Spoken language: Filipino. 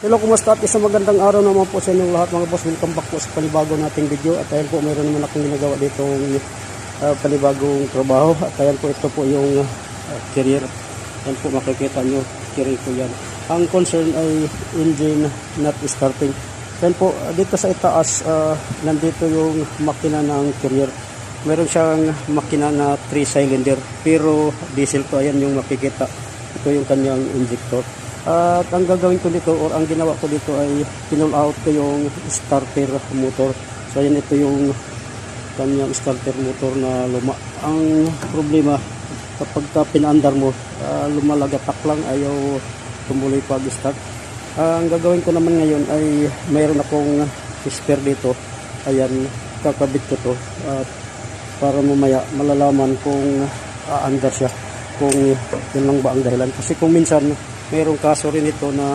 Hello, kumusta at isang magandang araw naman po sa inyong lahat mga boss. Welcome back po sa panibago nating video. At ayan po, mayroon naman akong ginagawa dito panibagong trabaho. At ayan po, ito po yung carrier. Ayan po, makikita nyo, carrier ko yan. Ang concern ay engine not starting. Ayan po, dito sa itaas, nandito yung makina ng carrier. Meron siyang makina na 3 cylinder, pero diesel to. Ayan yung makikita. Ito yung kanyang injector. At ang gagawin ko dito or ang ginawa ko dito ay pinull out ko yung starter motor. So ayan, ito yung kanyang starter motor na luma. Ang problema kapag pinaandar mo, lumalagatak lang, ayaw tumuloy pag-start. Ang gagawin ko naman ngayon ay mayroon akong spare dito. Ayan, kakabit ko to at para mamaya malalaman kung aandar siya, kung yun lang ba ang dahilan. Kasi kung minsan mayroong kaso rin ito na